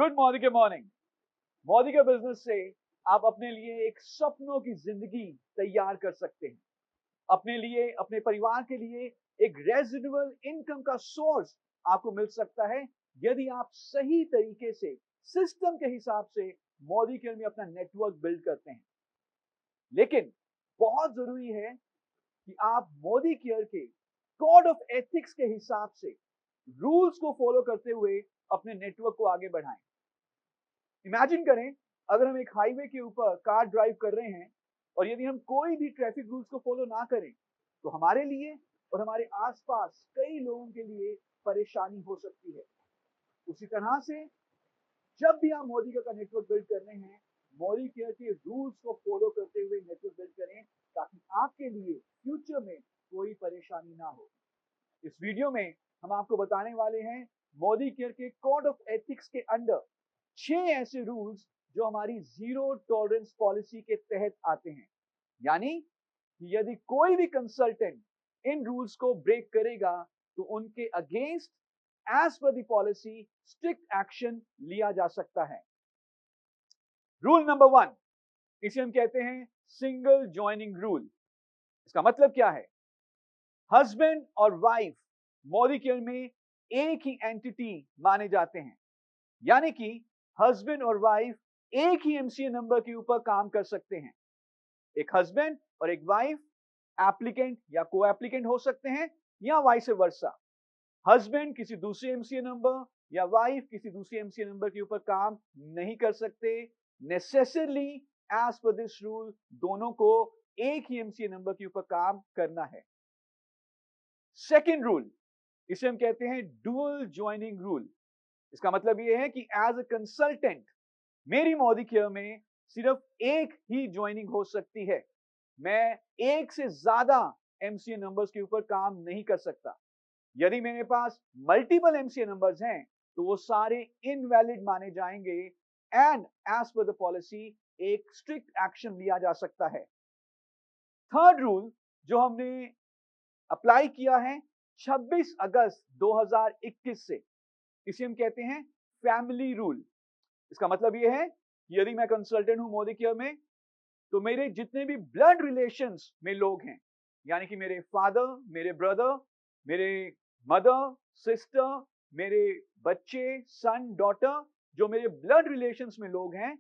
Good morning के morning. Modi के business से आप अपने लिए एक सपनों की जिंदगी तैयार कर सकते हैं। अपने लिए, अपने परिवार के लिए एक रेजिडुअल इनकम का सोर्स आपको मिल सकता है यदि आप सही तरीके से सिस्टम के हिसाब से मोदी केयर में अपना नेटवर्क बिल्ड करते हैं। लेकिन बहुत जरूरी है कि आप मोदी केयर के कोड ऑफ एथिक्स के हिसाब से रूल्स को फॉलो करते हुए अपने नेटवर्क को आगे बढ़ाएं। इमेजिन करें, अगर हम एक हाईवे के ऊपर कार ड्राइव कर रहे हैं और यदि हम कोई भी ट्रैफिक रूल्स को फॉलो ना करें तो हमारे लिए और हमारे आसपास कई लोगों के लिए परेशानी हो सकती है। उसी तरह से जब भी आप मोदी का नेटवर्क बिल्ड करने हैं, मोदी केयर के रूल्स को फॉलो करते हुए नेटवर्क बिल्ड करें ताकि आपके लिए फ्यूचर में कोई परेशानी ना हो। इस वीडियो में हम आपको बताने वाले हैं मोदी केयर के कोड ऑफ एथिक्स के अंडर 6 ऐसे रूल्स जो हमारी जीरो टॉलरेंस पॉलिसी के तहत आते हैं। यानी कि यदि कोई भी कंसल्टेंट इन रूल्स को ब्रेक करेगा तो उनके against as per the policy strict action लिया जा सकता है। रूल नंबर 1, इसे हम कहते हैं सिंगल ज्वाइनिंग रूल। इसका मतलब क्या है? हस्बैंड और वाइफ मोदी केयर में एक ही एंटिटी माने जाते हैं। यानी कि हस्बैंड और वाइफ एक ही एमसीए नंबर के ऊपर काम कर सकते हैं। एक हस्बैंड और एक वाइफ एप्लीकेंट या को एप्लीकेंट हो सकते हैं या वाइस वर्सा। हस्बैंड किसी दूसरे एमसीए नंबर या वाइफ किसी दूसरे एमसीए नंबर के ऊपर काम नहीं कर सकते। Necessarily as per this rule दोनों को एक ही एमसीए नंबर के ऊपर काम करना है। सेकेंड रूल, इसे हम कहते हैं डुअल ज्वाइनिंग रूल। इसका मतलब यह है कि एज अ कंसल्टेंट मेरी मोदी केयर में सिर्फ एक ही ज्वाइनिंग हो सकती है। मैं एक से ज्यादा एमसीए नंबर्स के ऊपर काम नहीं कर सकता। यदि मेरे पास मल्टीपल एमसीए नंबर्स हैं तो वो सारे इनवैलिड माने जाएंगे and as per the policy एक स्ट्रिक्ट एक्शन लिया जा सकता है। थर्ड रूल जो हमने अप्लाई किया है 26 अगस्त 2021 से, इसे हम कहते हैं फैमिली रूल। इसका मतलब यह है कि यदि मैं कंसल्टेंट हूं मोदी केयर में तो मेरे जितने भी ब्लड रिलेशंस में लोग हैं, यानी कि मेरे फादर, मेरे ब्रदर, मेरे मदर, सिस्टर, मेरे बच्चे, सन, डॉटर, जो मेरे ब्लड रिलेशंस में लोग हैं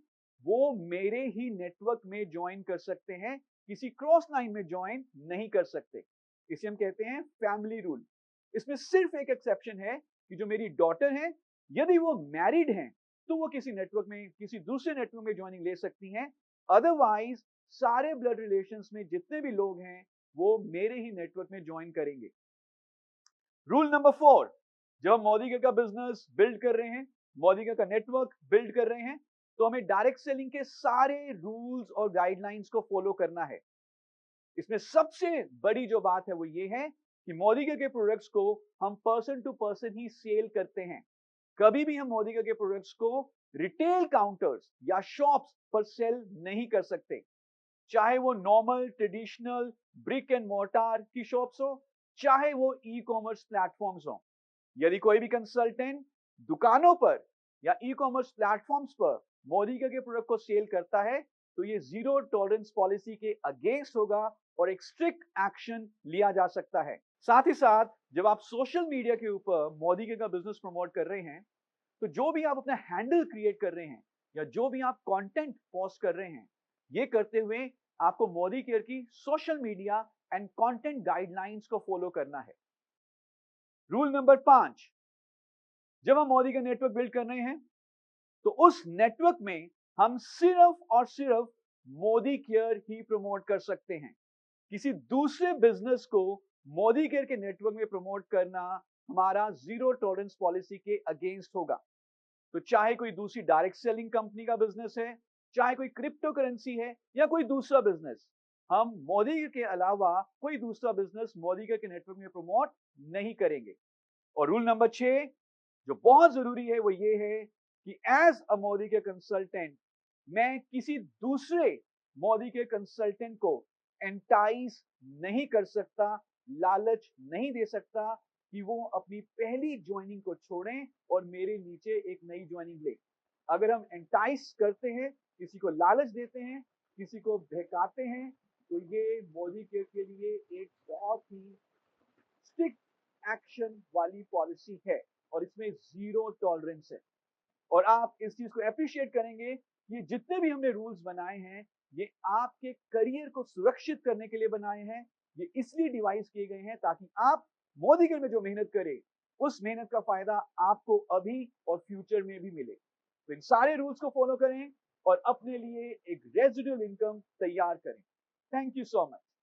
वो मेरे ही नेटवर्क में ज्वाइन कर सकते हैं, किसी क्रॉस लाइन में ज्वाइन नहीं कर सकते। इसे हम कहते हैं फैमिली रूल। इसमें सिर्फ एक एक्सेप्शन है कि जो मेरी डॉटर है यदि वो मैरिड हैं तो वो किसी नेटवर्क में, किसी दूसरे नेटवर्क में ज्वाइनिंग ले सकती हैं। अदरवाइज सारे ब्लड रिलेशंस में जितने भी लोग हैं वो मेरे ही नेटवर्क में ज्वाइन करेंगे। रूल नंबर 4, जब हम मोदी केयर का बिजनेस बिल्ड कर रहे हैं, मोदी केयर का नेटवर्क बिल्ड कर रहे हैं तो हमें डायरेक्ट सेलिंग के सारे रूल्स और गाइडलाइंस को फॉलो करना है। इसमें सबसे बड़ी जो बात है वो ये है कि मोदी केयर के प्रोडक्ट्स को हम पर्सन टू पर्सन ही सेल करते हैं। कभी भी हम मोदी केयर के प्रोडक्ट्स को रिटेल काउंटर्स या शॉप्स पर सेल नहीं कर सकते, चाहे वो normal traditional brick and mortar की शॉप्स हो, चाहे वो ई कॉमर्स प्लेटफॉर्म्स हो। यदि कोई भी कंसल्टेंट दुकानों पर या ई कॉमर्स प्लेटफॉर्म्स पर मोदी के प्रोडक्ट को सेल करता है तो ये जीरो टॉलरेंस पॉलिसी के अगेंस्ट होगा और एक स्ट्रिक्ट एक्शन लिया जा सकता है। साथ ही साथ जब आप सोशल मीडिया के ऊपर मोदी के का बिजनेस प्रमोट कर रहे हैं तो जो भी आप अपना हैंडल क्रिएट कर रहे हैं या जो भी आप कंटेंट पोस्ट कर रहे हैं, ये करते हुए आपको मोदी केयर की social media and content guidelines को फॉलो करना है। रूल नंबर 5, जब हम मोदी का नेटवर्क बिल्ड कर रहे हैं तो उस नेटवर्क में हम सिर्फ और सिर्फ मोदी केयर ही प्रमोट कर सकते हैं। किसी दूसरे बिजनेस को मोदी केयर के नेटवर्क में प्रमोट करना हमारा जीरो टॉलरेंस पॉलिसी के अगेंस्ट होगा। तो चाहे कोई दूसरी डायरेक्ट सेलिंग कंपनी का बिजनेस है, चाहे कोई क्रिप्टो करेंसी है या कोई दूसरा बिजनेस, हम मोदी के अलावा कोई दूसरा बिजनेस मोदी के नेटवर्क में प्रमोट नहीं करेंगे। और रूल नंबर 6 जो बहुत जरूरी है वो ये है कि एज अ मोदी के कंसल्टेंट मैं किसी दूसरे मोदी के कंसल्टेंट को एंटाइज नहीं कर सकता, लालच नहीं दे सकता कि वो अपनी पहली ज्वाइनिंग को छोड़ें और मेरे नीचे एक नई ज्वाइनिंग ले। अगर हम एंटाइस करते हैं, किसी को लालच देते हैं, किसी को बहकाते हैं, तो ये मोदी के लिए एक बहुत ही स्ट्रिक्ट एक्शन वाली पॉलिसी है और इसमें जीरो टॉलरेंस है। और आप इस चीज को अप्रिशिएट करेंगे, ये जितने भी हमने रूल्स बनाए हैं, ये आपके करियर को सुरक्षित करने के लिए बनाए हैं। ये इसलिए डिवाइस किए गए हैं ताकि आप मोदी के में जो मेहनत करें, उस मेहनत का फायदा आपको अभी और फ्यूचर में भी मिले। तो इन सारे रूल्स को फॉलो करें और अपने लिए एक रेजिडुअल इनकम तैयार करें। Thank you so much.